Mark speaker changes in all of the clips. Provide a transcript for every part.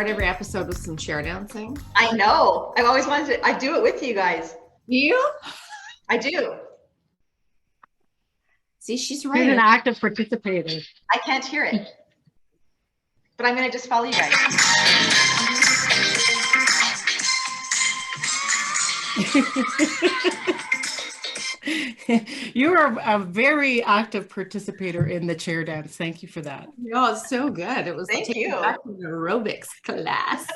Speaker 1: Every episode with some chair dancing.
Speaker 2: I know. I've always wanted to. I do it with you guys.
Speaker 1: You?
Speaker 2: I do.
Speaker 1: See, she's right.
Speaker 3: She's an active participator.
Speaker 2: I can't hear it, but I'm going to just follow you guys.
Speaker 3: You are a very active participator in the chair dance. Thank you for that.
Speaker 1: Oh, it's so good. It was
Speaker 2: Thank you.
Speaker 1: Back to the aerobics class.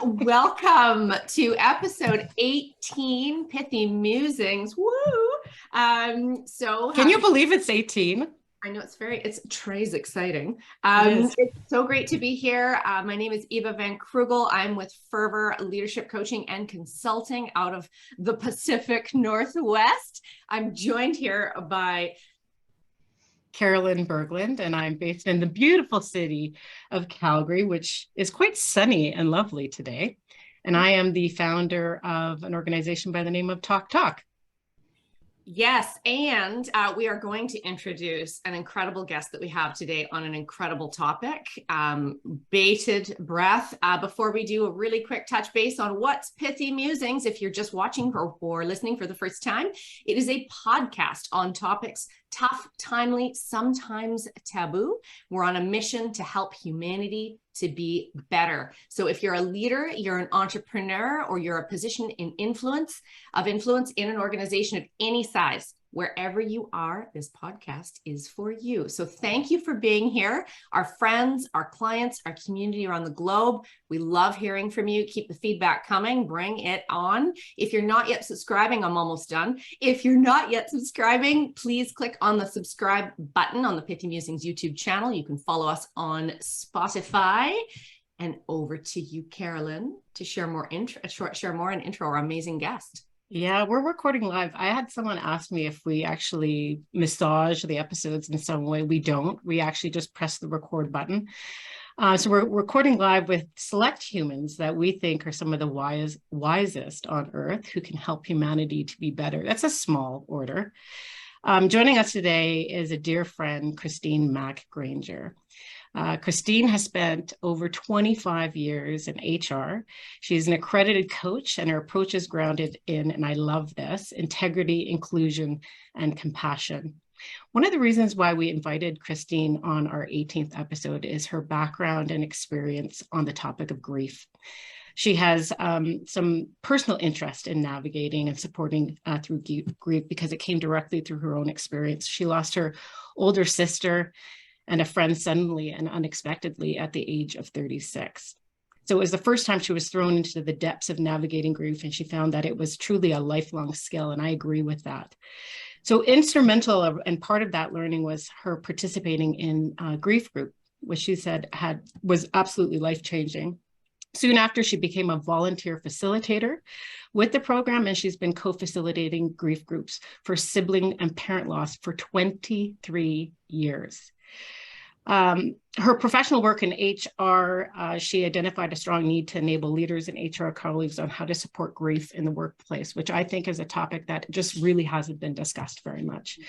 Speaker 1: Welcome to episode 18, Pithy Musings. Woo!
Speaker 3: Can you believe it's 18?
Speaker 1: I know it's Trey's exciting. It's so great to be here. My name is Eva Van Krugel. I'm with Fervor Leadership Coaching and Consulting out of the Pacific Northwest. I'm joined here by
Speaker 3: Carolyn Berglund, and I'm based in the beautiful city of Calgary, which is quite sunny and lovely today. And I am the founder of an organization by the name of Talk Talk.
Speaker 1: Yes, and we are going to introduce an incredible guest that we have today on an incredible topic, bated breath. Before we do a really quick touch base on what's Pithy Musings, if you're just watching or listening for the first time, it is a podcast on topics tough, timely, sometimes taboo. We're on a mission to help humanity to be better. So if you're a leader, you're an entrepreneur, or you're a position in influence in an organization of any size, wherever you are, this podcast is for you. So thank you for being here. Our friends, our clients, our community around the globe, we love hearing from you. Keep the feedback coming. Bring it on. If you're not yet subscribing, I'm almost done. If you're not yet subscribing, please click on the subscribe button on the Pithy Musings YouTube channel. You can follow us on Spotify. And over to you, Carolyn, to share more and intro our amazing guest.
Speaker 3: Yeah, we're recording live. I had someone ask me if we actually massage the episodes in some way. We don't. We actually just press the record button. So we're recording live with select humans that we think are some of the wisest on earth who can help humanity to be better. That's a small order. Joining us today is a dear friend, Christine Mack-Granger. Christine has spent over 25 years in HR. She's an accredited coach, and her approach is grounded in, and I love this, integrity, inclusion, and compassion. One of the reasons why we invited Christine on our 18th episode is her background and experience on the topic of grief. She has some personal interest in navigating and supporting through grief because it came directly through her own experience. She lost her older sister and a friend suddenly and unexpectedly at the age of 36. So it was the first time she was thrown into the depths of navigating grief, and she found that it was truly a lifelong skill, and I agree with that. So instrumental and part of that learning was her participating in a grief group, which she said was absolutely life-changing. Soon after, she became a volunteer facilitator with the program, and she's been co-facilitating grief groups for sibling and parent loss for 23 years. Her professional work in HR, she identified a strong need to enable leaders and HR colleagues on how to support grief in the workplace, which I think is a topic that just really hasn't been discussed very much.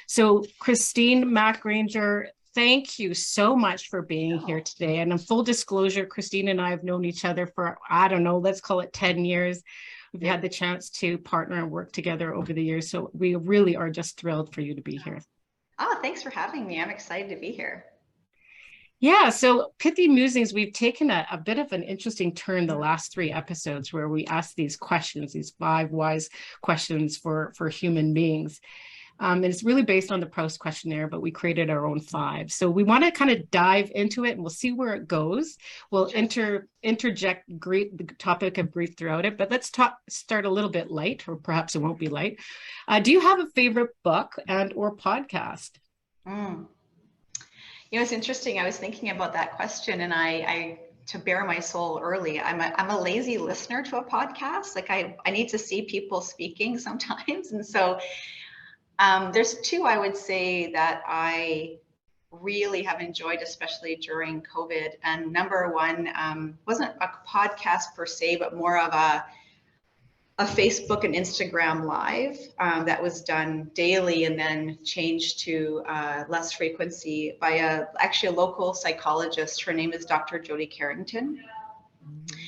Speaker 3: So Christine Mack-Granger, thank you so much for being here today. And in full disclosure, Christine and I have known each other for, I don't know, let's call it 10 years. We've had the chance to partner and work together over the years. So we really are just thrilled for you to be here.
Speaker 2: Oh, thanks for having me. I'm excited to be here.
Speaker 3: Yeah, so Pithy Musings, we've taken a bit of an interesting turn the last 3 episodes where we asked these questions, these 5 wise questions for human beings. And it's really based on the Proust questionnaire, but we created our own 5. So we want to kind of dive into it and we'll see where it goes. We'll interject the topic of grief throughout it, but let's start a little bit light, or perhaps it won't be light. Do you have a favorite book and or podcast?
Speaker 2: Mm. It's interesting. I was thinking about that question, and I to bare my soul early, I'm a lazy listener to a podcast. Like I need to see people speaking sometimes. And so there's two I would say that I really have enjoyed, especially during COVID. And number one wasn't a podcast per se, but more of a Facebook and Instagram live that was done daily and then changed to less frequency by actually a local psychologist. Her name is Dr. Jody Carrington.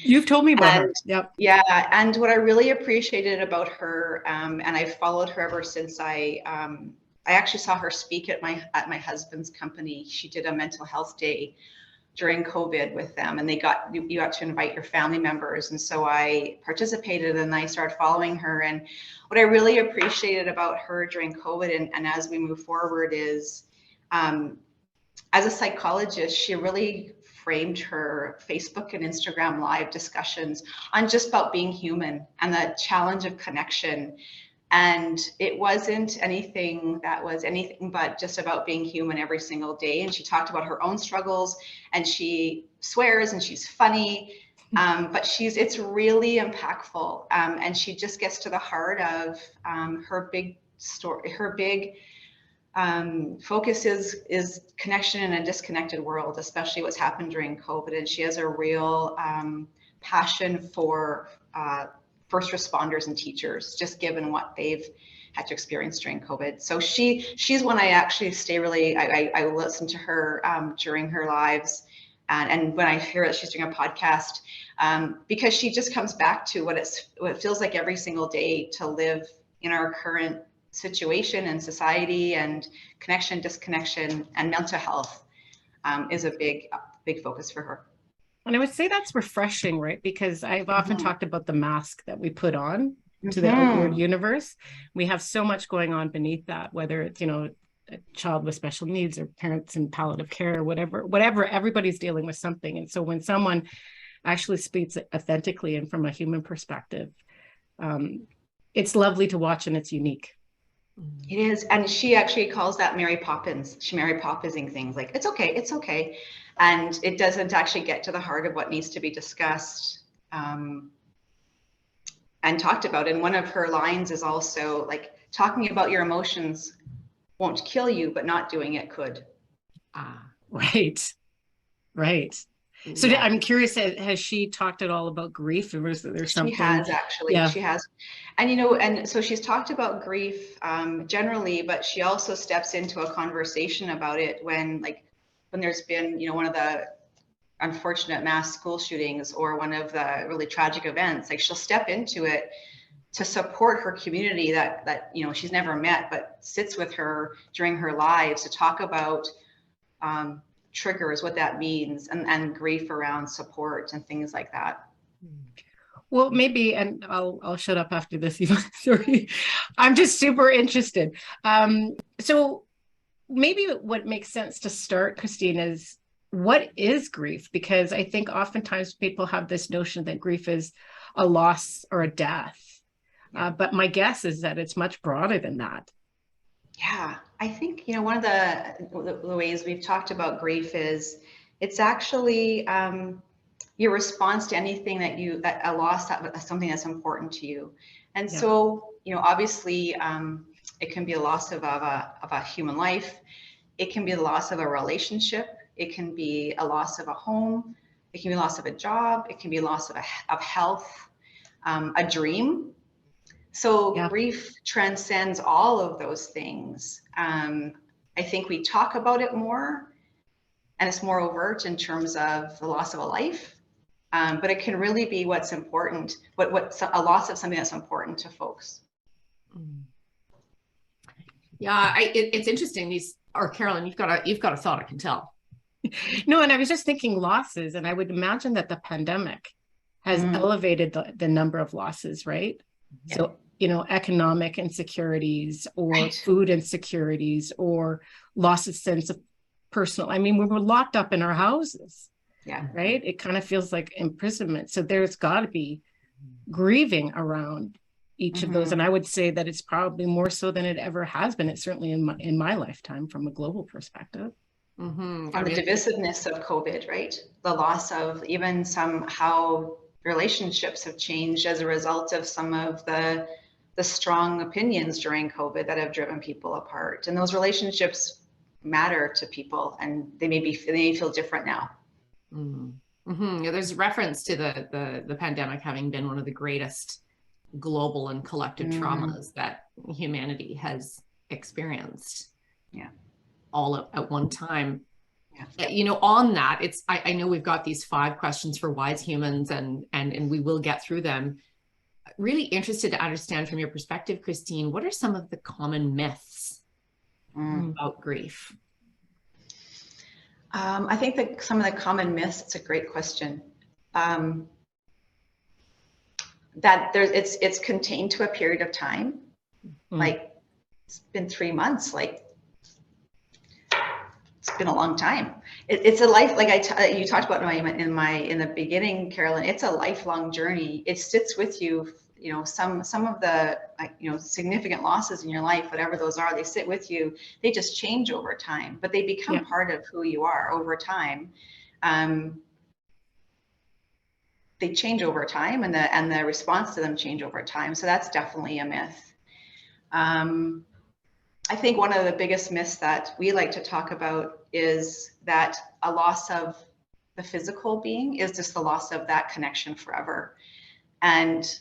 Speaker 3: You've told me about her. Yep.
Speaker 2: Yeah, and what I really appreciated about her, and I've followed her ever since I actually saw her speak at my husband's company. She did a mental health day during COVID with them, and you got to invite your family members. And so I participated and I started following her. And what I really appreciated about her during COVID and as we move forward is, as a psychologist, she really framed her Facebook and Instagram live discussions on just about being human and the challenge of connection. And it wasn't anything that was anything but just about being human every single day. And she talked about her own struggles, and she swears and she's funny, but it's really impactful. And she just gets to the heart of her big story. Her big focus is connection in a disconnected world, especially what's happened during COVID. And she has a real passion for first responders and teachers, just given what they've had to experience during COVID. So she's one I actually stay really, I listen to her during her lives. And when I hear that she's doing a podcast, because she just comes back to what it feels like every single day to live in our current situation and society, and connection, disconnection, and mental health is a big focus for her.
Speaker 3: And I would say that's refreshing, right? Because I've often talked about the mask that we put on to the outward universe. We have so much going on beneath that, whether it's, a child with special needs or parents in palliative care or whatever, everybody's dealing with something. And so when someone actually speaks authentically and from a human perspective, it's lovely to watch, and it's unique.
Speaker 2: It is. And she actually calls that Mary Poppins. She Mary Poppinsing things like, it's okay. And it doesn't actually get to the heart of what needs to be discussed and talked about. And one of her lines is also like, talking about your emotions won't kill you, but not doing it could.
Speaker 3: Right. So yeah. I'm curious, has she talked at all about grief, or is there something?
Speaker 2: She has actually, yeah. She has. And, and so she's talked about grief generally, but she also steps into a conversation about it when there's been, one of the unfortunate mass school shootings or one of the really tragic events. Like, she'll step into it to support her community that she's never met, but sits with her during her lives to talk about triggers, what that means, and grief around support and things like that.
Speaker 3: Well, maybe, and I'll shut up after this. Sorry, I'm just super interested. So maybe what makes sense to start, Christine, is what is grief? Because I think oftentimes people have this notion that grief is a loss or a death. But my guess is that it's much broader than that.
Speaker 2: Yeah, I think, one of the ways we've talked about grief is it's actually your response to anything that a loss, something that's important to you. And so, obviously, it can be a loss of a human life. It can be the loss of a relationship. It can be a loss of a home. It can be a loss of a job. It can be a loss of health, a dream. So grief transcends all of those things. I think we talk about it more, and it's more overt in terms of the loss of a life. But it can really be what's important, what's a loss of something that's important to folks.
Speaker 1: Yeah, it's interesting. Carolyn, you've got a thought, I can tell.
Speaker 3: No, and I was just thinking losses, and I would imagine that the pandemic has elevated the number of losses, right? Yeah. So, economic insecurities or food insecurities or loss of sense of personal. I mean, we were locked up in our houses.
Speaker 2: Yeah.
Speaker 3: Right. It kind of feels like imprisonment. So there's got to be grieving around, each of those. And I would say that it's probably more so than it ever has been. It's certainly in my lifetime from a global perspective.
Speaker 2: On the divisiveness of COVID, right? The loss of even how relationships have changed as a result of some of the strong opinions during COVID that have driven people apart. And those relationships matter to people, and they may feel different now.
Speaker 1: Yeah, there's reference to the pandemic having been one of the greatest global and collective traumas that humanity has experienced.
Speaker 2: Yeah.
Speaker 1: All at one time.
Speaker 2: Yeah.
Speaker 1: You know, on that, I know we've got these 5 questions for wise humans, and we will get through them. Really interested to understand from your perspective, Christine, what are some of the common myths about grief?
Speaker 2: I think that some of the common myths, it's a great question. That it's contained to a period of time. Like, it's been 3 months, like, it's been a long time. It's a life, like you talked about in the beginning, Carolyn. It's a lifelong journey. It sits with you. You know, some of the significant losses in your life, whatever those are, they sit with you. They just change over time, but they become part of who you are over time. They change over time, and the response to them change over time. So that's definitely a myth. I think one of the biggest myths that we like to talk about is that a loss of the physical being is just the loss of that connection forever. And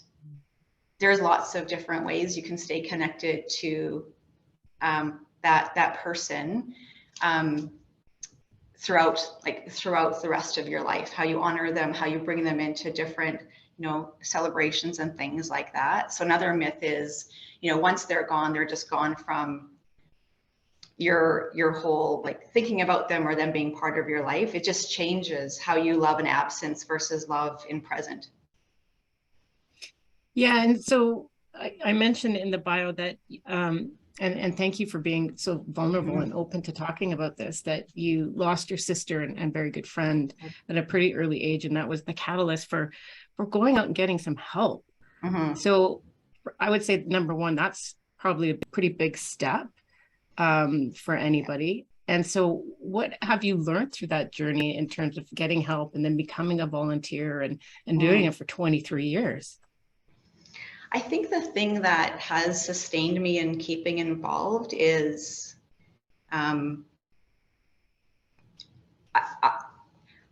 Speaker 2: there's lots of different ways you can stay connected to that person throughout the rest of your life, how you honor them, how you bring them into different celebrations and things like that. So another myth is, once they're gone, they're just gone from your whole, like, thinking about them or them being part of your life. It just changes how you love in absence versus love in present.
Speaker 3: Yeah, and so I mentioned in the bio that, and thank you for being so vulnerable and open to talking about this, that you lost your sister and very good friend at a pretty early age, and that was the catalyst for going out and getting some help. So I would say, number one, that's probably a pretty big step for anybody. And so what have you learned through that journey in terms of getting help and then becoming a volunteer and doing it for 23 years?
Speaker 2: I think the thing that has sustained me in keeping involved is I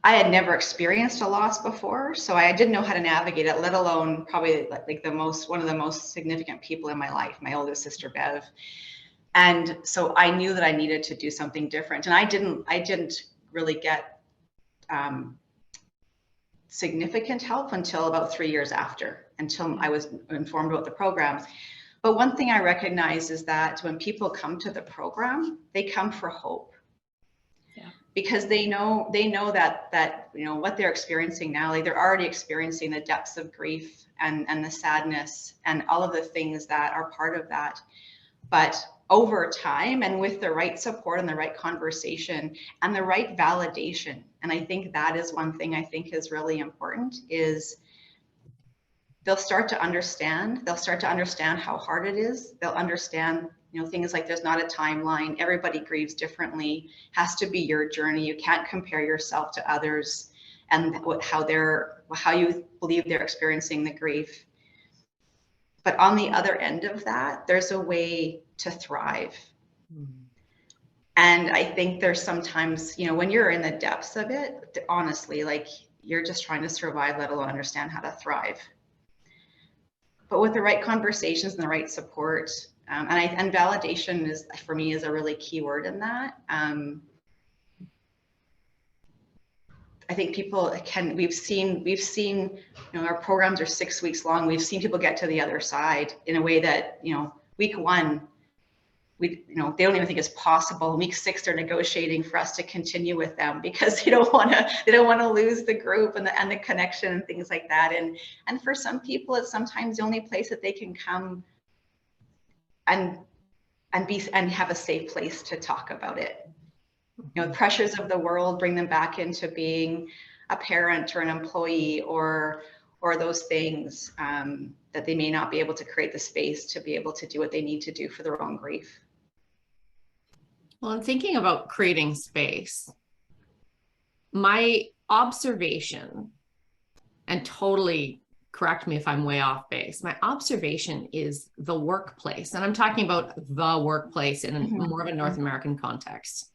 Speaker 2: had never experienced a loss before, so I didn't know how to navigate it, let alone probably like one of the most significant people in my life, my oldest sister, Bev. And so I knew that I needed to do something different. And I didn't really get significant help until about 3 years after, until I was informed about the program. But one thing I recognize is that when people come to the program, they come for hope. Because they know that what they're experiencing now, like, they're already experiencing the depths of grief and the sadness and all of the things that are part of that. But over time, and with the right support and the right conversation and the right validation, and I think that is one thing I think is really important, is they'll start to understand how hard it is. They'll understand, things like there's not a timeline. Everybody grieves differently. Has to be your journey. You can't compare yourself to others and how you believe they're experiencing the grief. But on the other end of that, there's a way to thrive. And I think there's sometimes, when you're in the depths of it, honestly, like, you're just trying to survive, let alone understand how to thrive. But with the right conversations and the right support, and validation for me is a really key word in that. I think we've seen, our programs are 6 weeks long. We've seen people get to the other side in a way that, week 1, they don't even think it's possible. Week 6, they're negotiating for us to continue with them because they don't want to lose the group and the connection and things like that. And for some people, it's sometimes the only place that they can come and have a safe place to talk about it. The pressures of the world bring them back into being a parent or an employee or or those things that they may not be able to create the space to be able to do what they need to do for their own grief.
Speaker 1: Well, I'm thinking about creating space. My observation, and totally correct me if I'm way off base, my observation is the workplace, and I'm talking about the workplace in more of a North American context,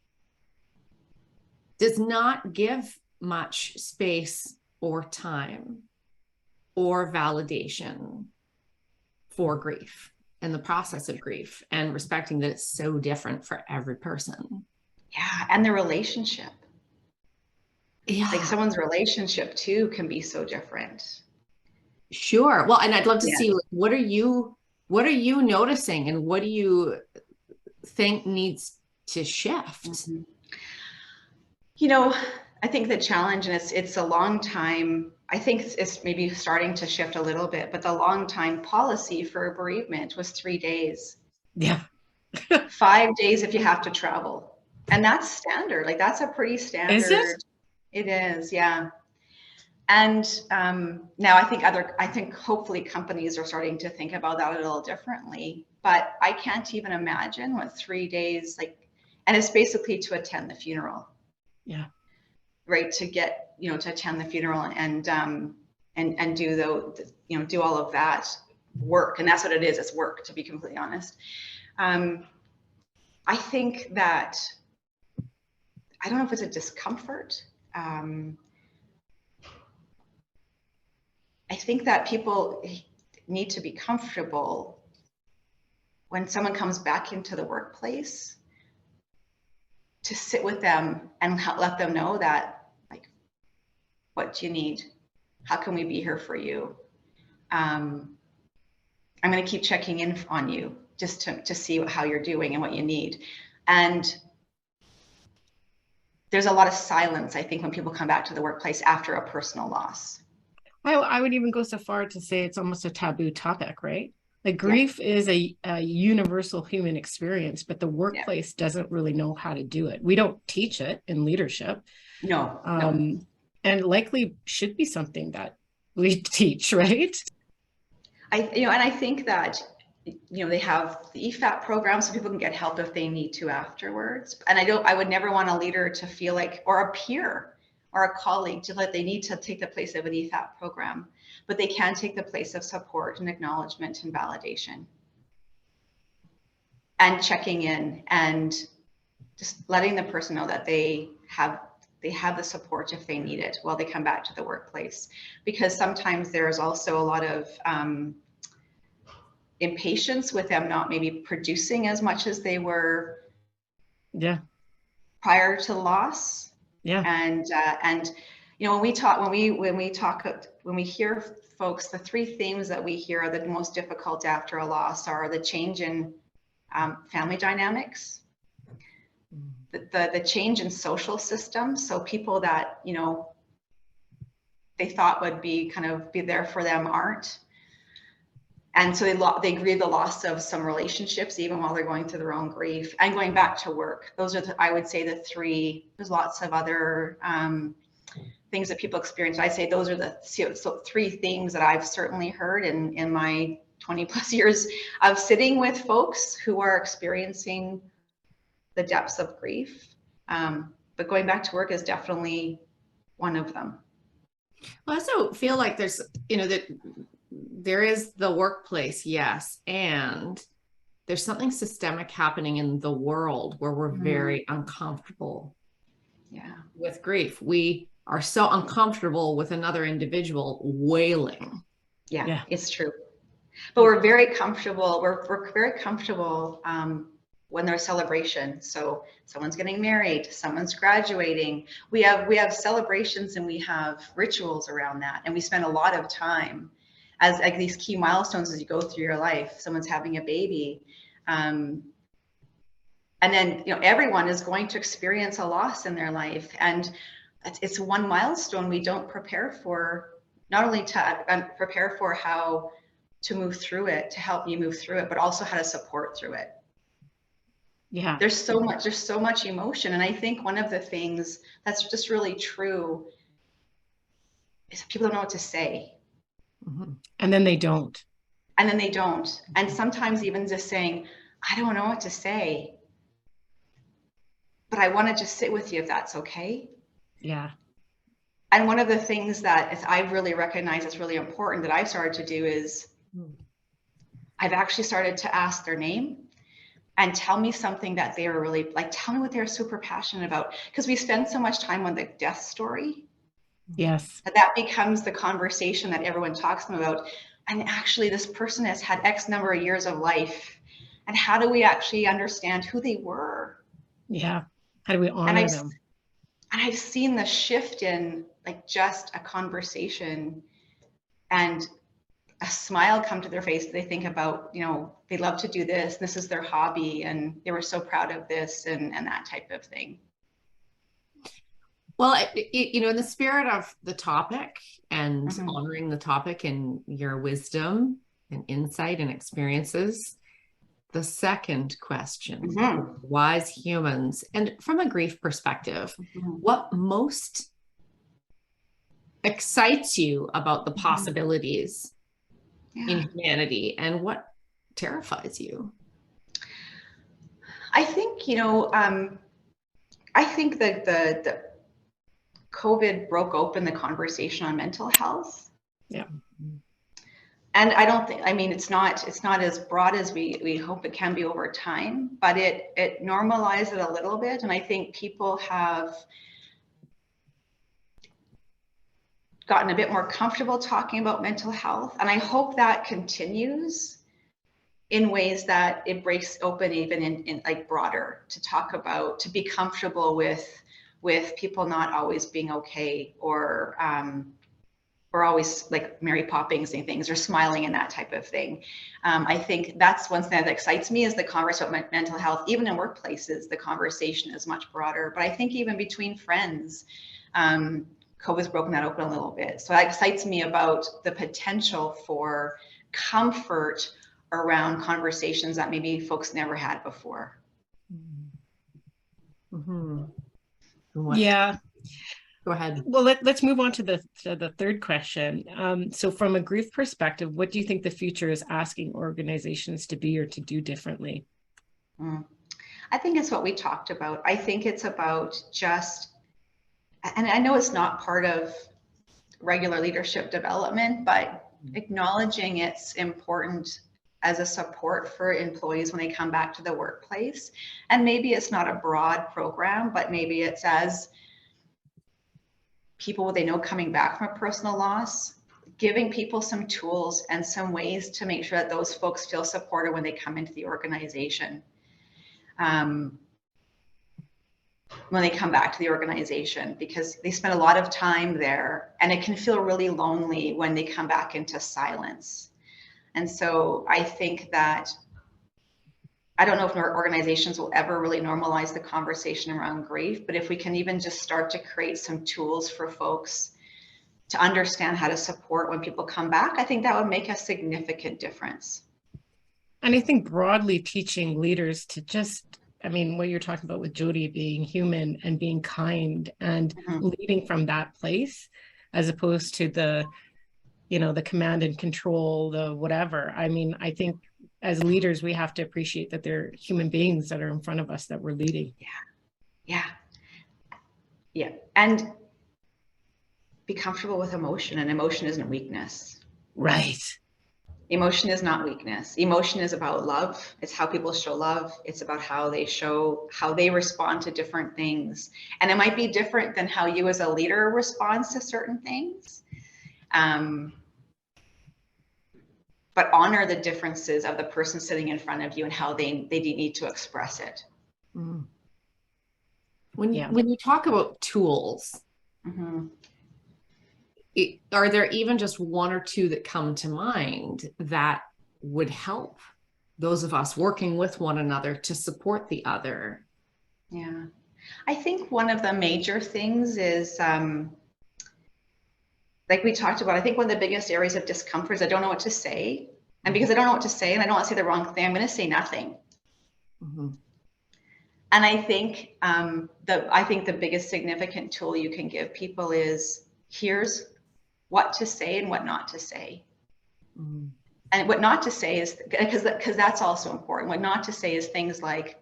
Speaker 1: does not give much space or time or validation for grief and the process of grief, and respecting that it's so different for every person.
Speaker 2: Yeah, and the relationship.
Speaker 1: Yeah.
Speaker 2: Like someone's relationship too can be so different.
Speaker 1: Sure. Well, and I'd love to see, what are you noticing, and what do you think needs to shift?
Speaker 2: Mm-hmm. You know, I think the challenge, and it's a long time, I think it's maybe starting to shift a little bit, but the long time policy for bereavement was 3 days.
Speaker 3: Yeah.
Speaker 2: 5 days if you have to travel. And that's standard. Like that's a pretty standard.
Speaker 3: Is it?
Speaker 2: It is, yeah. And now I think hopefully companies are starting to think about that a little differently, but I can't even imagine what 3 days, like, and it's basically to attend the funeral.
Speaker 3: Yeah.
Speaker 2: Right. To get, to attend the funeral and do do all of that work. And that's what it is. It's work, to be completely honest. I think that, I don't know if it's a discomfort. I think that people need to be comfortable when someone comes back into the workplace to sit with them and let them know that, like, what do you need? How can we be here for you? I'm going to keep checking in on you just to see how you're doing and what you need. And there's a lot of silence, I think, when people come back to the workplace after a personal loss.
Speaker 3: I would even go so far to say it's almost a taboo topic, right? Like grief is a universal human experience, but the workplace doesn't really know how to do it. We don't teach it in leadership.
Speaker 2: No.
Speaker 3: And likely should be something that we teach, right?
Speaker 2: And I think that, they have the EFAP program so people can get help if they need to afterwards. And I would never want a leader to feel like, or a peer or a colleague to let they need to take the place of an EFAP program, but they can take the place of support and acknowledgement and validation and checking in and just letting the person know that they have the support if they need it while they come back to the workplace. Because sometimes there's also a lot of impatience with them not maybe producing as much as they were prior to loss. And when we hear folks, the 3 themes that we hear are the most difficult after a loss are the change in family dynamics, the change in social systems. So people that, they thought would be there for them aren't. And so they grieve the loss of some relationships, even while they're going through their own grief and going back to work. Those are, I would say, the 3. There's lots of other things that people experience. I'd say those are the 3 things that I've certainly heard in my 20 plus years of sitting with folks who are experiencing the depths of grief. But going back to work is definitely one of them.
Speaker 1: I also feel like there's, that there is the workplace, yes, and there's something systemic happening in the world where we're very uncomfortable with grief. We are so uncomfortable with another individual wailing.
Speaker 2: Yeah, it's true. But we're very comfortable. We're very comfortable when there's celebration. So someone's getting married, someone's graduating. We have celebrations and we have rituals around that, and we spend a lot of time as like these key milestones as you go through your life. Someone's having a baby, and then everyone is going to experience a loss in their life, and it's one milestone we don't prepare for. Not only to prepare for how to move through it, to help you move through it, but also how to support through it.
Speaker 3: Yeah,
Speaker 2: there's so much emotion, and I think one of the things that's just really true is people don't know what to say.
Speaker 1: Mm-hmm.
Speaker 3: And then they don't.
Speaker 2: And then they don't. And sometimes even just saying, I don't know what to say, but I want to just sit with you if that's okay.
Speaker 3: Yeah.
Speaker 2: And one of the things that I've really recognized is really important that I've started to do is I've actually started to ask their name and tell me something that they are really like, tell me what they're super passionate about. Because we spend so much time on the death story.
Speaker 3: Yes.
Speaker 2: That becomes the conversation that everyone talks to them about. And actually, this person has had X number of years of life. And how do we actually understand who they were?
Speaker 3: Yeah. How do we honor them?
Speaker 2: And I've seen the shift in like just a conversation and a smile come to their face. They think about, you know, they love to do this. This is their hobby, and they were so proud of this, and that type of thing.
Speaker 1: Well, you know, in the spirit of the topic and honoring the topic and your wisdom and insight and experiences, the second question, wise humans, and from a grief perspective, what most excites you about the possibilities in humanity, and what terrifies you?
Speaker 2: I think, you know, I think that the COVID broke open the conversation on mental health.
Speaker 3: Yeah.
Speaker 2: And I don't think, I mean, it's not as broad as we hope it can be over time, but it normalized it a little bit. And I think people have gotten a bit more comfortable talking about mental health. And I hope that continues in ways that it breaks open even in like broader, to talk about, to be comfortable with people not always being okay, or always like Mary Poppins and things, or smiling and that type of thing. I think that's one thing that excites me, is the conversation about mental health. Even in workplaces, the conversation is much broader. But I think even between friends, COVID's broken that open a little bit. So that excites me about the potential for comfort around conversations that maybe folks never had before.
Speaker 3: Yeah.
Speaker 1: Go ahead.
Speaker 3: Well, let's move on to the third question. So from a grief perspective, what do you think the future is asking organizations to be or to do differently?
Speaker 2: I think it's what we talked about. I think it's about just, and I know it's not part of regular leadership development, but acknowledging it's important as a support for employees when they come back to the workplace. And maybe it's not a broad program, but maybe it's as people they know coming back from a personal loss, giving people some tools and some ways to make sure that those folks feel supported when they come into the organization. When they come back to the organization, because they spend a lot of time there, and it can feel really lonely when they come back into silence. And so I think that, I don't know if our organizations will ever really normalize the conversation around grief, but if we can even just start to create some tools for folks to understand how to support when people come back, I think that would make a significant difference.
Speaker 3: And I think broadly teaching leaders to just, I mean, what you're talking about with Jody, being human and being kind and leading from that place, as opposed to the, you know, the command and control, the whatever. I mean, I think as leaders, we have to appreciate that they're human beings that are in front of us that we're leading.
Speaker 2: Yeah. And be comfortable with emotion, and emotion isn't weakness.
Speaker 3: Right.
Speaker 2: Emotion is not weakness. Emotion is about love. It's how people show love. It's about how they respond to different things. And it might be different than how you as a leader responds to certain things. But honor the differences of the person sitting in front of you and how they need to express it.
Speaker 1: When you talk about tools, are there even just one or two that come to mind that would help those of us working with one another to support the other?
Speaker 2: Yeah, I think one of the major things is, like we talked about, I think one of the biggest areas of discomfort is I don't know what to say. And because I don't know what to say and I don't want to say the wrong thing, I'm going to say nothing. And I think the biggest significant tool you can give people is, here's what to say and what not to say.
Speaker 1: Mm.
Speaker 2: And what not to say is, because that's also important, what not to say is things like,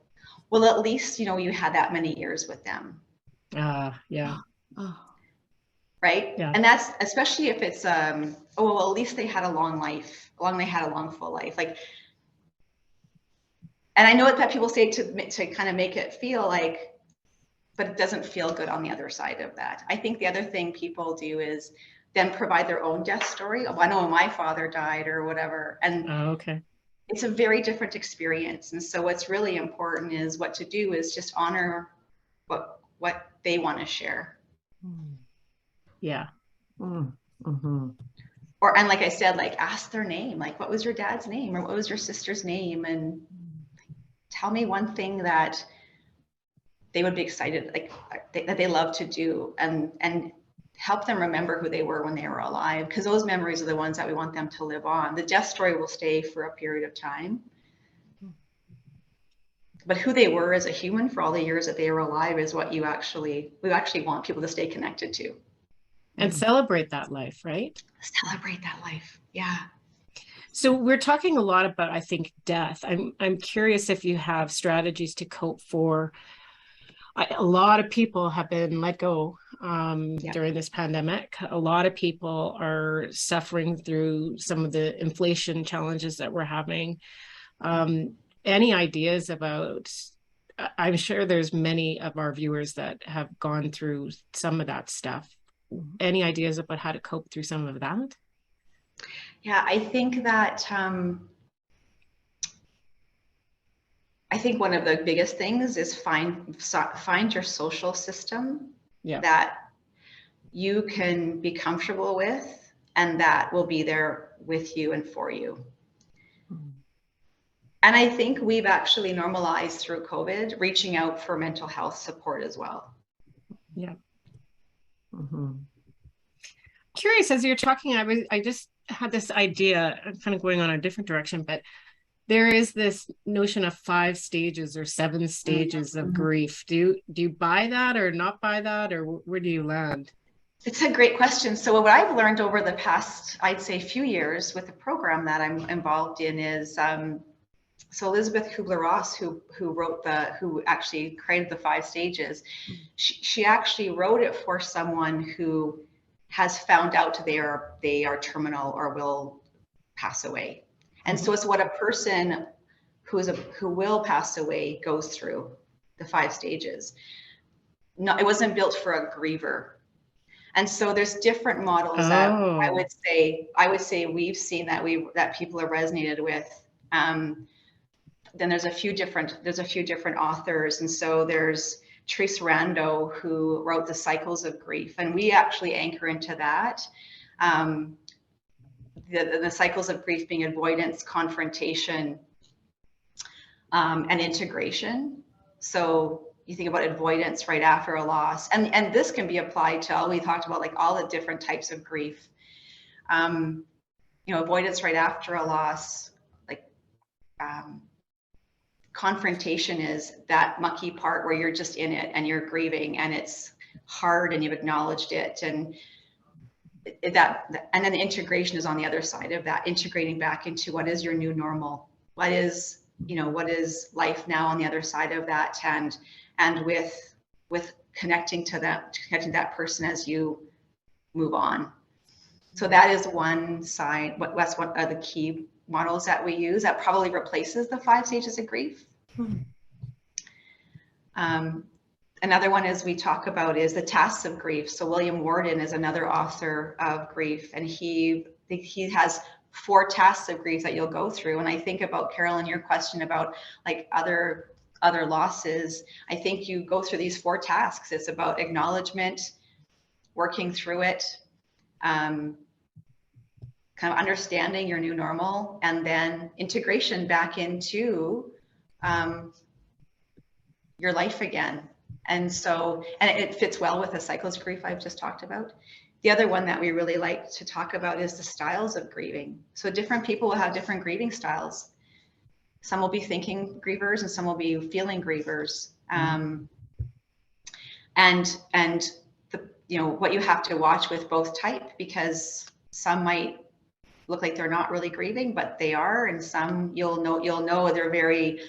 Speaker 2: well, at least, you know, you had that many years with them.
Speaker 3: Yeah.
Speaker 1: Oh.
Speaker 2: Right.
Speaker 3: Yeah.
Speaker 2: And that's, especially if it's, oh, well, at least they had a long life, they had a long, full life. Like, and I know that people say to kind of make it feel like, but it doesn't feel good on the other side of that. I think the other thing people do is then provide their own death story. Oh, I know my father died or whatever. And
Speaker 3: Okay.
Speaker 2: it's a very different experience. And so what's really important is what to do is just honor what they want to share.
Speaker 3: Yeah.
Speaker 1: Mm-hmm.
Speaker 2: Or, and like I said, like ask their name, like what was your dad's name or what was your sister's name? And tell me one thing that they would be excited, like that they love to do, and help them remember who they were when they were alive, because those memories are the ones that we want them to live on. The death story will stay for a period of time, but who they were as a human for all the years that they were alive is what we actually want people to stay connected to.
Speaker 3: And celebrate that life, right?
Speaker 2: Celebrate that life. Yeah.
Speaker 3: So we're talking a lot about, I think, death. I'm curious if you have strategies to cope for. A lot of people have been let go during this pandemic. A lot of people are suffering through some of the inflation challenges that we're having. Any ideas about, I'm sure there's many of our viewers that have gone through some of that stuff. Any ideas about how to cope through some of that?
Speaker 2: Yeah, I think that I think one of the biggest things is find your social system that you can be comfortable with and that will be there with you and for you. And I think we've actually normalized through COVID reaching out for mental health support as well.
Speaker 3: Yeah. Curious, as you're talking, I just had this idea. I'm kind of going on a different direction, but there is this notion of 5 stages or 7 stages of grief. Do you buy that or not buy that, or where do you land?
Speaker 2: It's a great question. So what I've learned over the past, I'd say, few years with the program that I'm involved in is, so Elizabeth Kubler-Ross, who actually created the 5 stages, she actually wrote it for someone who has found out they are terminal or will pass away. And so it's what a person who will pass away goes through, the 5 stages. No, it wasn't built for a griever. And so there's different models that I would say we've seen that people have resonated with. Then there's a few different authors. And so there's Therese Rando, who wrote The Cycles of Grief. And we actually anchor into that. The cycles of grief being avoidance, confrontation, and integration. So you think about avoidance right after a loss, and this can be applied to all we talked about, like all the different types of grief. Avoidance right after a loss, like confrontation is that mucky part where you're just in it and you're grieving and it's hard and you've acknowledged it, and then the integration is on the other side of that, integrating back into what is your new normal, what is life now on the other side of that, and with connecting to that person as you move on. So that is one side. That's one of the key models that we use that probably replaces the 5 stages of grief. Another one is we talk about is the tasks of grief. So William Worden is another author of grief, and he has 4 tasks of grief that you'll go through. And I think about, Carolyn, your question about like other losses, I think you go through these 4 tasks. It's about acknowledgement, working through it, kind of understanding your new normal, and then integration back into your life again. And it fits well with the cycles of grief I've just talked about. The other one that we really like to talk about is the styles of grieving. So different people will have different grieving styles. Some will be thinking grievers and some will be feeling grievers. And what you have to watch with both type, because some might look like they're not really grieving, but they are. And some you'll know they're very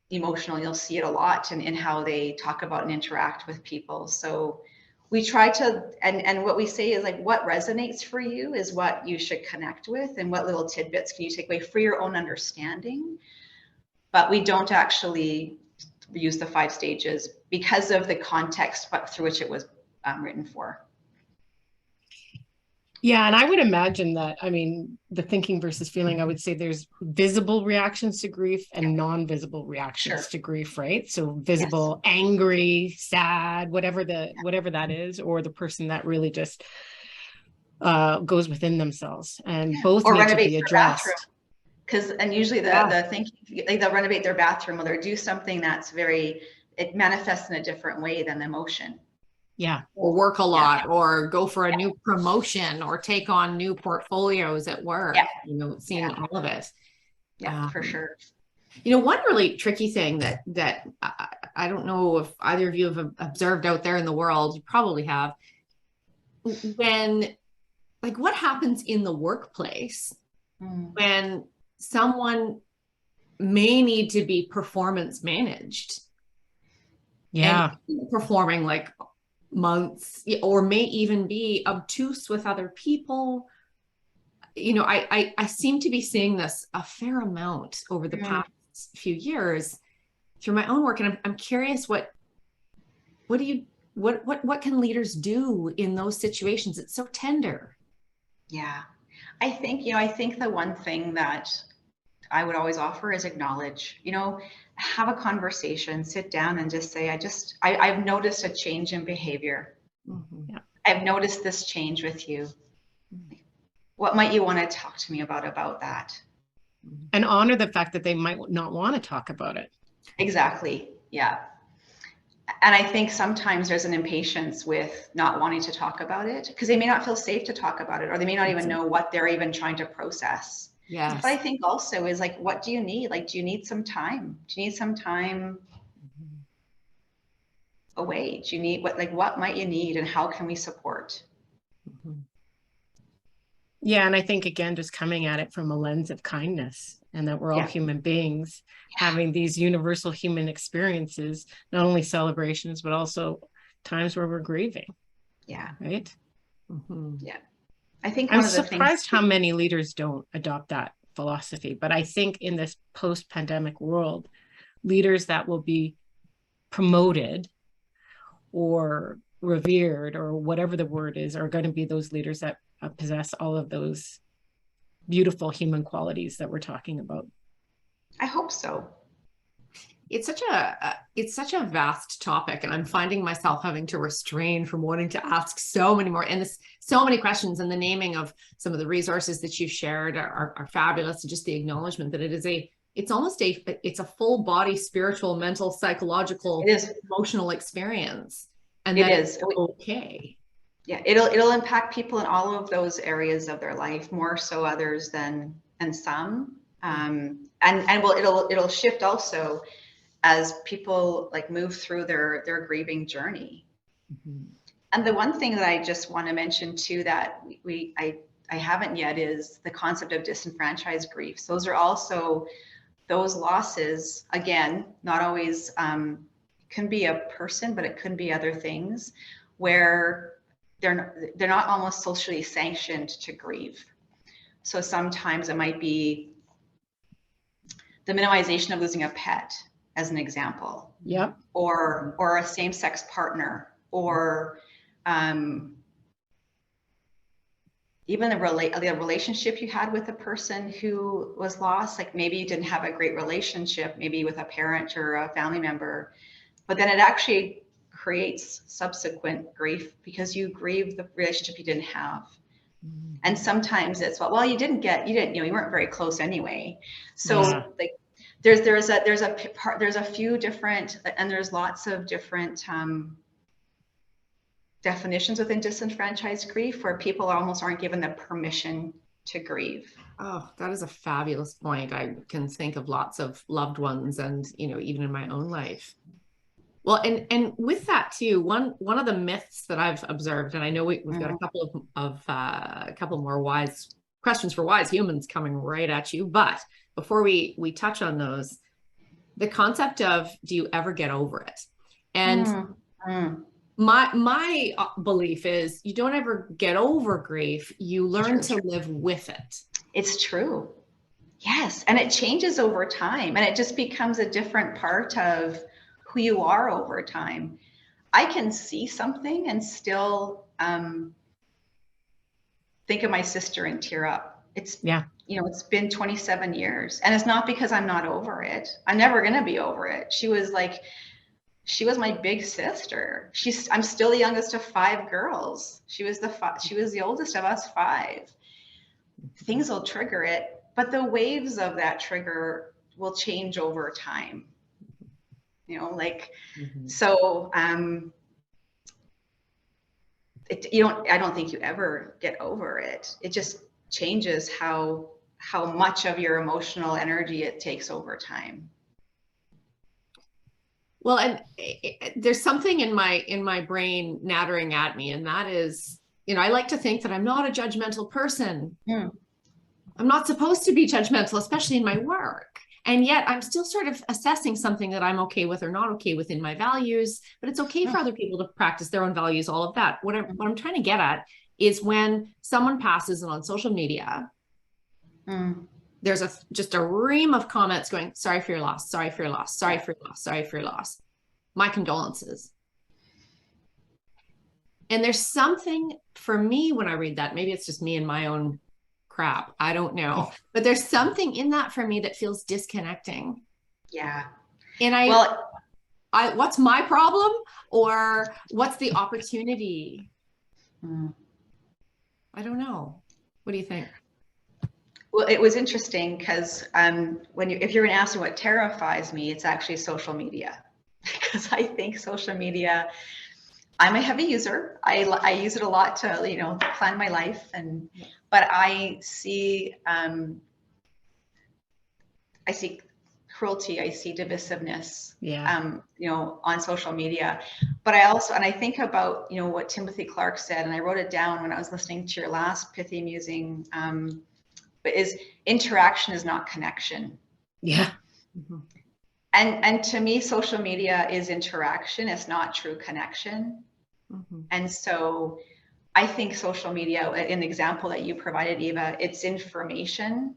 Speaker 2: emotional. You'll see it a lot in how they talk about and interact with people. So we try to, and what we say is like, what resonates for you is what you should connect with, and what little tidbits can you take away for your own understanding. But we don't actually use the 5 stages because of the context but through which it was written for.
Speaker 3: Yeah, and I would imagine that, I mean, the thinking versus feeling, I would say there's visible reactions to grief and non-visible reactions to grief, right? So visible, angry, sad, whatever that is, or the person that really just goes within themselves, and both
Speaker 2: or
Speaker 3: need to be addressed.
Speaker 2: Because, and usually the thinking, like they'll renovate their bathroom, or they'll do something that's it manifests in a different way than the emotion.
Speaker 3: Yeah.
Speaker 1: Or work a lot, or go for a new promotion, or take on new portfolios at work, seeing all of it.
Speaker 2: Yeah, for sure.
Speaker 1: One really tricky thing that I don't know if either of you have observed out there in the world, you probably have, when, like, what happens in the workplace when someone may need to be performance managed.
Speaker 3: Yeah.
Speaker 1: And performing like months, or may even be obtuse with other people. I seem to be seeing this a fair amount over the past few years through my own work. And I'm curious, what can leaders do in those situations? It's so tender. Yeah.
Speaker 2: I think the one thing that I would always offer is acknowledge, have a conversation, sit down and just say, I've noticed a change in behavior.
Speaker 3: Mm-hmm. Yeah.
Speaker 2: I've noticed this change with you. What might you want to talk to me about that?
Speaker 3: And honor the fact that they might not want to talk about it.
Speaker 2: Exactly. Yeah. And I think sometimes there's an impatience with not wanting to talk about it because they may not feel safe to talk about it, or they may not even know what they're even trying to process.
Speaker 1: Yes.
Speaker 2: But I think also is like, what do you need? Like, do you need some time? Do you need some time away? Do you need what might you need, and how can we support?
Speaker 3: Yeah. And I think, again, just coming at it from a lens of kindness, and that we're all human beings having these universal human experiences, not only celebrations, but also times where we're grieving.
Speaker 2: Yeah.
Speaker 3: Right.
Speaker 2: Yeah. I think
Speaker 3: I'm surprised how many leaders don't adopt that philosophy. But I think in this post-pandemic world, leaders that will be promoted or revered, or whatever the word is, are going to be those leaders that possess all of those beautiful human qualities that we're talking about.
Speaker 2: I hope so.
Speaker 1: It's such a vast topic, and I'm finding myself having to restrain from wanting to ask so many more, and so many questions. And the naming of some of the resources that you've shared are fabulous, and just the acknowledgement that it's a full body, spiritual, mental, psychological, emotional experience, and that is okay.
Speaker 2: Yeah, it'll impact people in all of those areas of their life, more so others than some, and it'll shift also as people move through their grieving journey. And the one thing that I just want to mention too, that I haven't yet, is the concept of disenfranchised griefs. Those are also those losses, again, not always can be a person, but it could be other things, where they're not almost socially sanctioned to grieve. So sometimes it might be the minimization of losing a pet, as an example.
Speaker 3: Yep.
Speaker 2: Or a same-sex partner, or even the relationship you had with a person who was lost. Like, maybe you didn't have a great relationship, maybe with a parent or a family member, but then it actually creates subsequent grief because you grieve the relationship you didn't have. And sometimes it's, well, you weren't very close anyway. So there's a few different, and there's lots of different definitions within disenfranchised grief, where people almost aren't given the permission to grieve.
Speaker 1: Oh, that is a fabulous point. I can think of lots of loved ones, and even in my own life. Well, and with that too, one of the myths that I've observed, and I know we've got a couple more wise questions for wise humans coming right at you, but before we touch on those, the concept of, do you ever get over it? And my belief is, you don't ever get over grief, you learn to live with it.
Speaker 2: It's true. Yes, and it changes over time, and it just becomes a different part of who you are over time. I can see something and still think of my sister and tear up. It's, you know, it's been 27 years, and it's not because I'm not over it. I'm never going to be over it. She was my big sister. I'm still the youngest of 5 girls. She was the oldest of us 5. Things will trigger it, but the waves of that trigger will change over time. You know, like, so, I don't think you ever get over it. It just changes how much of your emotional energy it takes over time.
Speaker 1: Well, and there's something in my brain nattering at me, and that is, you know, I like to think that I'm not a judgmental person. I'm not supposed to be judgmental, especially in my work. And yet I'm still sort of assessing something that I'm okay with or not okay with in my values, but it's okay for other people to practice their own values, all of that. What I'm trying to get at is, when someone passes and on social media, there's just a ream of comments going, sorry for your loss, sorry for your loss, sorry for your loss, sorry for your loss. My condolences. And there's something for me when I read that, maybe it's just me and my own crap, I don't know, but there's something in that for me that feels disconnecting.
Speaker 2: Yeah.
Speaker 1: And what's my problem, or what's the opportunity? I don't know. What do you think?
Speaker 2: Well, it was interesting because if you're going to ask me what terrifies me, it's actually social media. Because I think social media, I'm a heavy user. I use it a lot to, you know, plan my life, but I see cruelty, I see divisiveness, you know, on social media. But I think about, you know, what Timothy Clark said, and I wrote it down when I was listening to your last Pithy Musing, but is interaction is not connection.
Speaker 3: Yeah.
Speaker 2: And to me, social media is interaction. It's not true connection. And so I think social media, an example that you provided, Eva, it's information.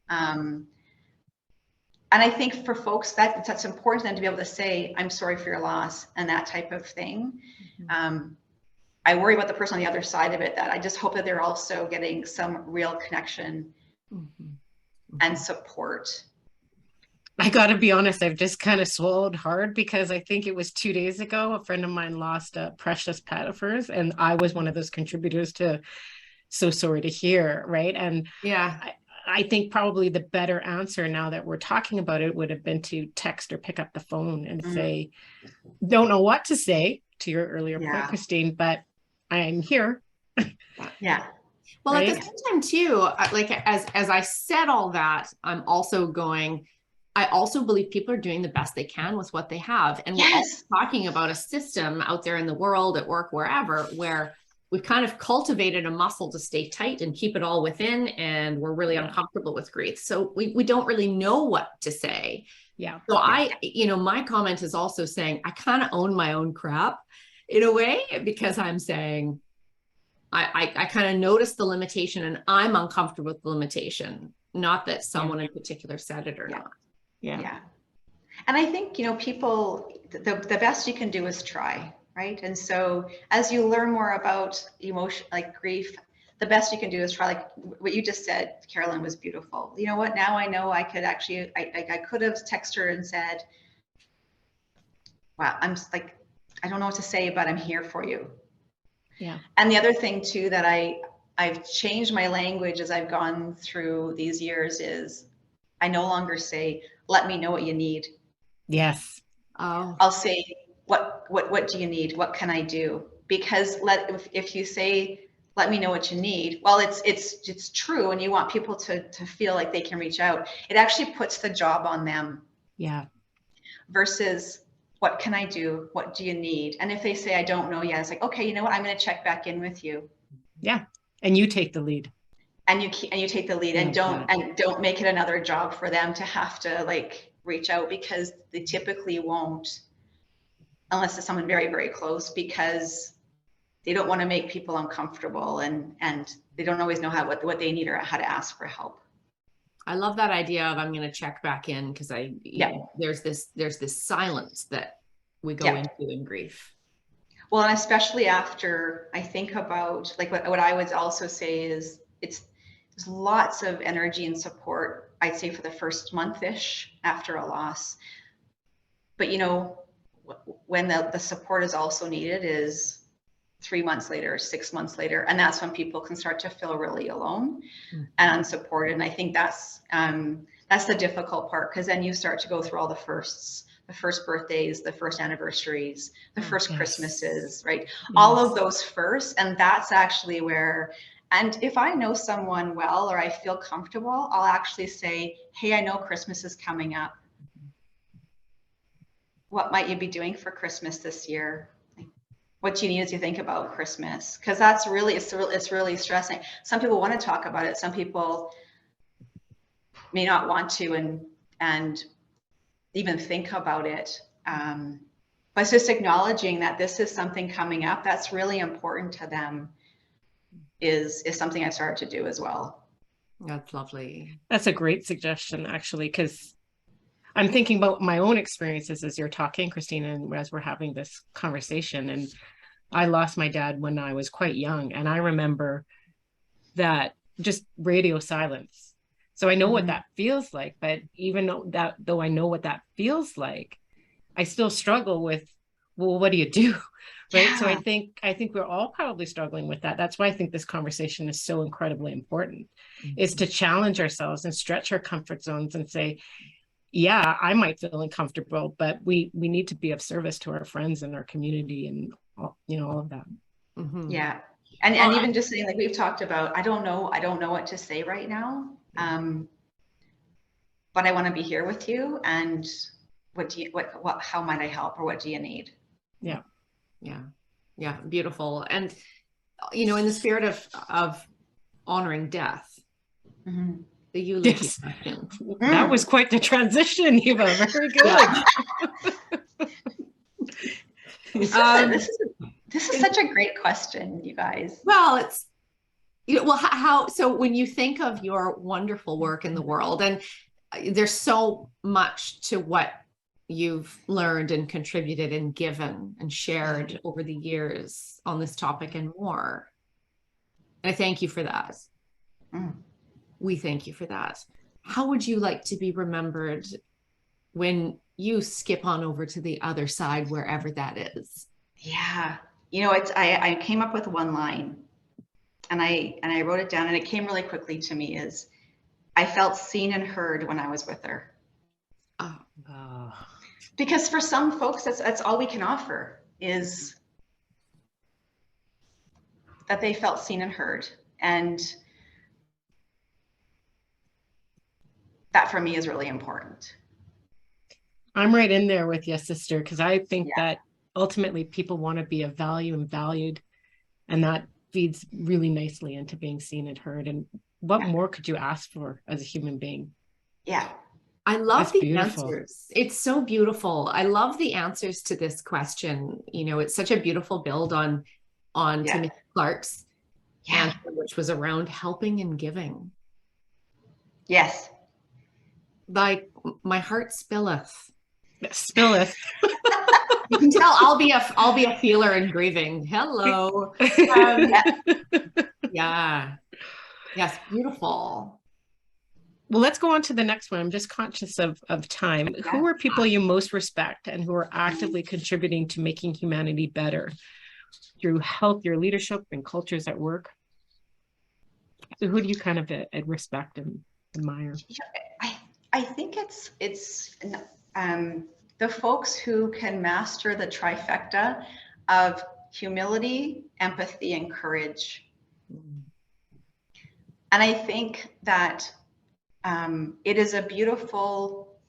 Speaker 2: And I think for folks that's important to them to be able to say, I'm sorry for your loss, and that type of thing. I worry about the person on the other side of it, that I just hope that they're also getting some real connection and support.
Speaker 3: I got to be honest, I've just kind of swallowed hard, because I think it was 2 days ago, a friend of mine lost a precious pet of hers, and I was one of those contributors to So Sorry to Hear, right? And I think probably the better answer, now that we're talking about it, would have been to text or pick up the phone and say, don't know what to say, to your earlier point, Christine, but I'm here.
Speaker 1: Well, right? At the same time too, like as I said all that, I'm also going, I also believe people are doing the best they can with what they have. And we're also talking about a system out there in the world, at work, wherever, where we've kind of cultivated a muscle to stay tight and keep it all within, and we're really uncomfortable with grief. So we don't really know what to say. So you know, my comment is also saying, I kind of own my own crap in a way, because I'm saying, I kind of notice the limitation, and I'm uncomfortable with the limitation, not that someone in particular said it or not.
Speaker 2: And I think, you know, people, the best you can do is try, right? And so as you learn more about emotion, like grief, the best you can do is try. Like what you just said, Carolyn, was beautiful. You know what? Now I know I could actually, I could have texted her and said, wow, I'm like, I don't know what to say, but I'm here for you. And the other thing too, that I've changed my language as I've gone through these years, is I no longer say, let me know what you need. I'll say, what do you need? What can I do? Because if you say, let me know what you need, well, it's true, and you want people to feel like they can reach out. It actually puts the job on them. Versus what can I do? What do you need? And if they say, I don't know yet, it's like, okay, you know what? I'm going to check back in with you.
Speaker 3: Yeah. And you take the lead.
Speaker 2: And you take the lead, and don't make it another job for them to have to like reach out, because they typically won't, unless it's someone very, very close, because they don't want to make people uncomfortable, and they don't always know what they need or how to ask for help.
Speaker 1: I love that idea of I'm going to check back in, because there's this silence that we go into in grief.
Speaker 2: Well, and especially after, I think about like what I would also say is there's lots of energy and support, I'd say, for the first month-ish after a loss. But you know, when the support is also needed is 3 months later, 6 months later, and that's when people can start to feel really alone and unsupported. And I think that's the difficult part, because then you start to go through all the first birthdays, the first anniversaries, the first Christmases, right? Yes. All of those first, and that's actually where. And if I know someone well, or I feel comfortable, I'll actually say, hey, I know Christmas is coming up. What might you be doing for Christmas this year? What do you need as you think about Christmas? Because that's really, it's really stressing. Some people want to talk about it. Some people may not want to and even think about it. But it's just acknowledging that this is something coming up that's really important to them is something I started to do as well.
Speaker 1: That's lovely.
Speaker 3: That's a great suggestion, actually, because I'm thinking about my own experiences as you're talking, Christine, and as we're having this conversation. And I lost my dad when I was quite young. And I remember that just radio silence. So I know what that feels like. But even though I know what that feels like, I still struggle with, well, what do you do? Right. Yeah. So I think we're all probably struggling with that. That's why I think this conversation is so incredibly important, is to challenge ourselves and stretch our comfort zones and say, yeah, I might feel uncomfortable, but we need to be of service to our friends and our community and all of that.
Speaker 2: Yeah. And even just saying, like we've talked about, I don't know what to say right now. But I want to be here with you. And how might I help, or what do you need?
Speaker 3: Yeah.
Speaker 1: Yeah. Beautiful. And, in the spirit of honoring death, the eulogy question.
Speaker 3: That was quite the transition, Eva. Very good.
Speaker 2: This is such a great question, you guys.
Speaker 1: Well, it's, so when you think of your wonderful work in the world, and there's so much to what you've learned and contributed and given and shared over the years on this topic and more. And I thank you for that. We thank you for that. How would you like to be remembered when you skip on over to the other side, wherever that is?
Speaker 2: Yeah. I came up with one line, and I wrote it down, and it came really quickly to me, is I felt seen and heard when I was with her.
Speaker 3: Oh.
Speaker 2: Because for some folks, that's all we can offer, is that they felt seen and heard. And that for me is really important.
Speaker 3: I'm right in there with you, sister, because I think that ultimately people want to be of value and valued, and that feeds really nicely into being seen and heard. And what more could you ask for as a human being?
Speaker 2: Yeah.
Speaker 1: I love the answers. It's so beautiful. I love the answers to this question. It's such a beautiful build on Timothy Clark's answer, which was around helping and giving.
Speaker 2: Yes.
Speaker 1: Like, my heart spilleth.
Speaker 3: Spilleth.
Speaker 1: You can tell I'll be a feeler in grieving. Hello. Yeah. Yes. Beautiful.
Speaker 3: Well, let's go on to the next one. I'm just conscious of time. Yeah. Who are people you most respect and who are actively contributing to making humanity better through healthier leadership and cultures at work? So who do you kind of respect and admire?
Speaker 2: I think it's the folks who can master the trifecta of humility, empathy, and courage. And I think that it is a beautiful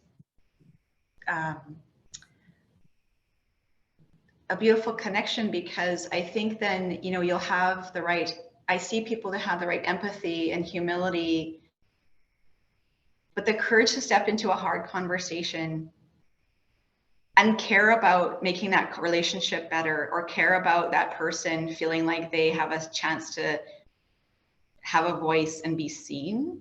Speaker 2: a beautiful connection, because I think then, you know, you'll have the right, I see people that have the right empathy and humility, but the courage to step into a hard conversation and care about making that relationship better, or care about that person feeling like they have a chance to have a voice and be seen.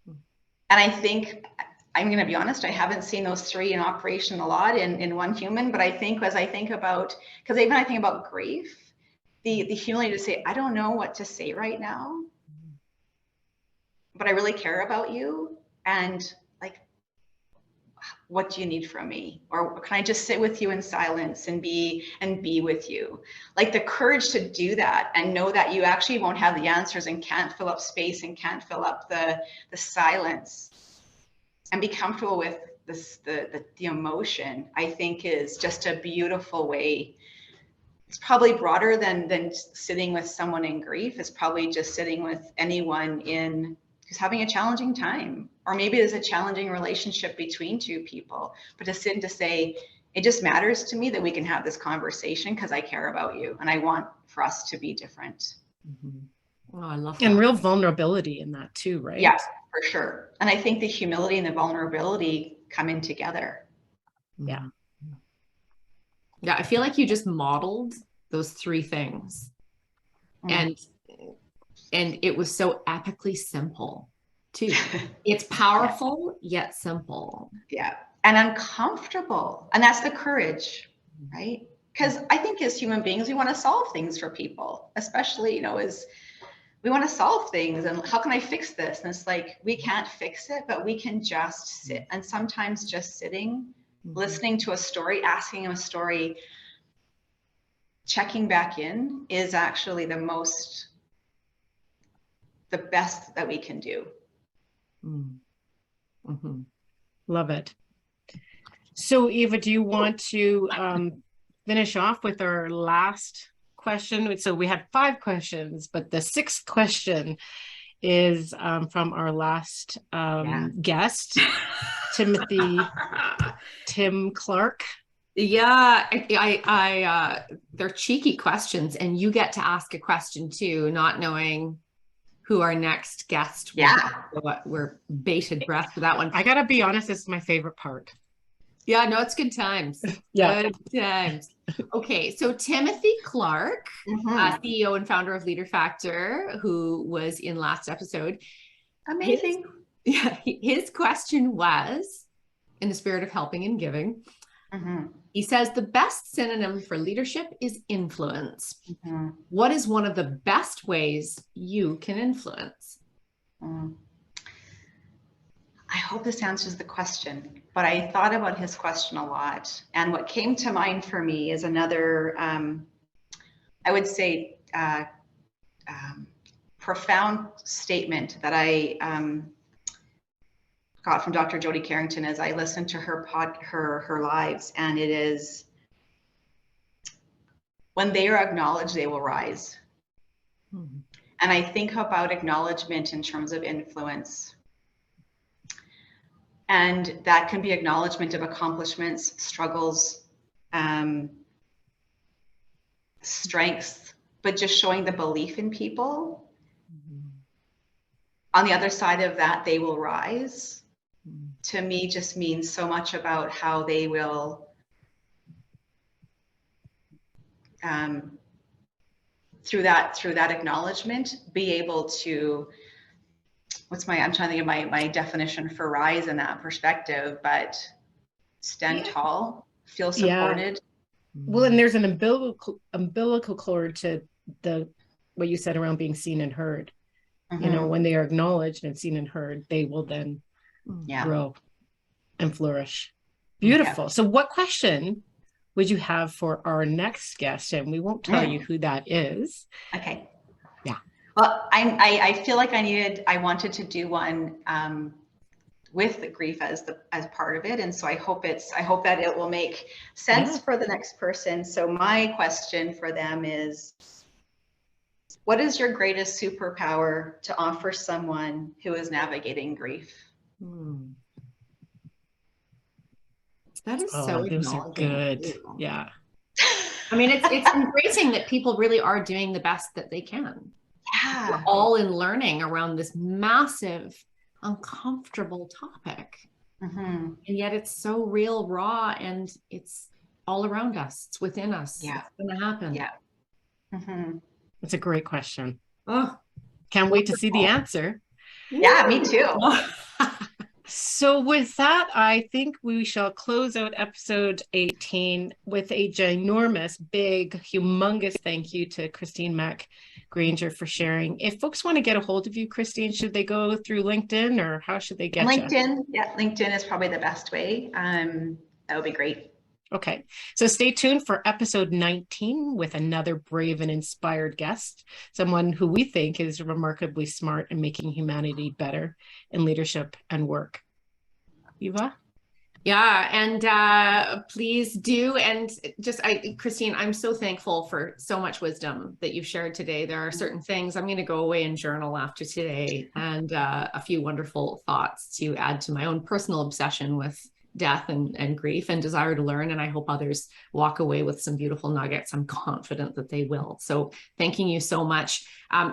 Speaker 2: And I think, I'm going to be honest, I haven't seen those three in operation a lot in one human, but I think as I think about, because even I think about grief, the humility to say, I don't know what to say right now, but I really care about you. And like, what do you need from me? Or can I just sit with you in silence and be with you? Like the courage to do that and know that you actually won't have the answers and can't fill up space and can't fill up the silence, and be comfortable with this, the emotion, I think is just a beautiful way. It's probably broader than sitting with someone in grief. It's probably just sitting with anyone who's having a challenging time, or maybe there's a challenging relationship between two people, but to sit and to say, it just matters to me that we can have this conversation because I care about you and I want for us to be different.
Speaker 1: Oh, I love that.
Speaker 3: And real vulnerability in that too, right?
Speaker 2: Yeah, for sure. And I think the humility and the vulnerability come in together.
Speaker 3: Yeah.
Speaker 1: Yeah, I feel like you just modeled those three things. And it was so epically simple too. It's powerful yet simple.
Speaker 2: Yeah. And uncomfortable. And that's the courage, right? Because I think as human beings, we want to solve things for people, especially, you know, as we want to solve things and how can I fix this? And it's like, we can't fix it, but we can just sit. And sometimes just sitting, listening to a story, asking a story, checking back in is actually the best that we can do.
Speaker 3: Love it. So Eva, do you want to finish off with our last question? So we had 5 questions, but the 6th question is from our last guest, Tim Clark.
Speaker 1: Yeah, they're cheeky questions, and you get to ask a question too, not knowing who our next guest will be. So we're bated breath for that one.
Speaker 3: I gotta be honest, this is my favorite part.
Speaker 1: Yeah, no, it's good times.
Speaker 3: Yeah.
Speaker 1: Good times. Okay, so Timothy Clark, CEO and founder of Leader Factor, who was in last episode.
Speaker 2: Amazing.
Speaker 1: His question was, in the spirit of helping and giving, he says, the best synonym for leadership is influence. What is one of the best ways you can influence?
Speaker 2: I hope this answers the question, but I thought about his question a lot. And what came to mind for me is another, I would say, profound statement that I got from Dr. Jody Carrington as I listened to her lives. And it is, when they are acknowledged, they will rise. And I think about acknowledgement in terms of influence. And that can be acknowledgement of accomplishments, struggles, strengths, but just showing the belief in people. On the other side of that, they will rise. To me, just means so much about how they will, through that acknowledgement, be able to, I'm trying to think of my definition for rise in that perspective, but stand tall, feel supported.
Speaker 3: Well, and there's an umbilical cord to what you said around being seen and heard. You know, when they are acknowledged and seen and heard, they will then grow and flourish. Beautiful. So what question would you have for our next guest? And we won't tell you who that is. Okay. Yeah.
Speaker 2: Well, I feel like I wanted to do one with the grief as part of it, and so I hope that it will make sense for the next person. So my question for them is, what is your greatest superpower to offer someone who is navigating grief?
Speaker 1: That is so
Speaker 3: those are good. Yeah.
Speaker 1: I mean, it's embracing that people really are doing the best that they can.
Speaker 2: Yeah.
Speaker 1: We're all in learning around this massive, uncomfortable topic.
Speaker 2: Mm-hmm.
Speaker 1: And yet it's so real, raw, and it's all around us. It's within us.
Speaker 2: Yeah.
Speaker 1: It's going to happen.
Speaker 2: Yeah. Mm-hmm.
Speaker 3: That's a great question.
Speaker 1: Oh,
Speaker 3: can't wait to see the answer.
Speaker 2: Yeah, me too.
Speaker 3: So with that, I think we shall close out episode 18 with a ginormous, big, humongous thank you to Christine Mack-Granger for sharing. If folks want to get a hold of you, Christine, should they go through LinkedIn, or how should they get
Speaker 2: LinkedIn? Yeah, LinkedIn is probably the best way. That would be great.
Speaker 3: Okay, so stay tuned for episode 19 with another brave and inspired guest, someone who we think is remarkably smart in making humanity better in leadership and work. Eva?
Speaker 1: Yeah, and please do. And just, Christine, I'm so thankful for so much wisdom that you've shared today. There are certain things I'm going to go away and journal after today, and a few wonderful thoughts to add to my own personal obsession with death and grief and desire to learn. And I hope others walk away with some beautiful nuggets. I'm confident that they will. So thanking you so much.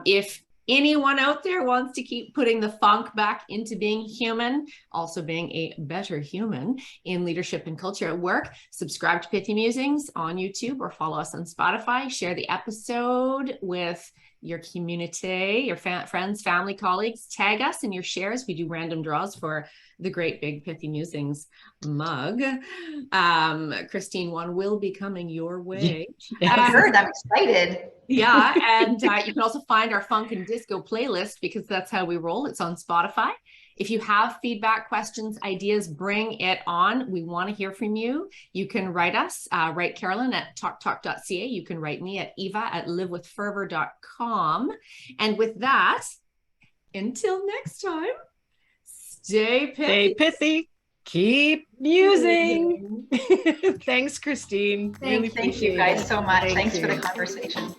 Speaker 1: If anyone out there wants to keep putting the funk back into being human, also being a better human in leadership and culture at work, subscribe to Pithy Musings on YouTube or follow us on Spotify. Share the episode with your community, your friends, family, colleagues. Tag us in your shares. We do random draws for the great big Pithy Musings mug. Christine, one will be coming your way.
Speaker 2: I heard. I'm excited.
Speaker 1: Yeah, and you can also find our funk and disco playlist, because that's how we roll. It's on Spotify. If you have feedback, questions, ideas, bring it on. We want to hear from you. You can write us, write Carolyn at talktalk.ca. You can write me at eva@livewithfervor.com. And with that, until next time, stay pithy.
Speaker 3: Stay pithy. Keep musing. Thanks, Christine.
Speaker 2: Thank you guys so much. Thanks for the conversation.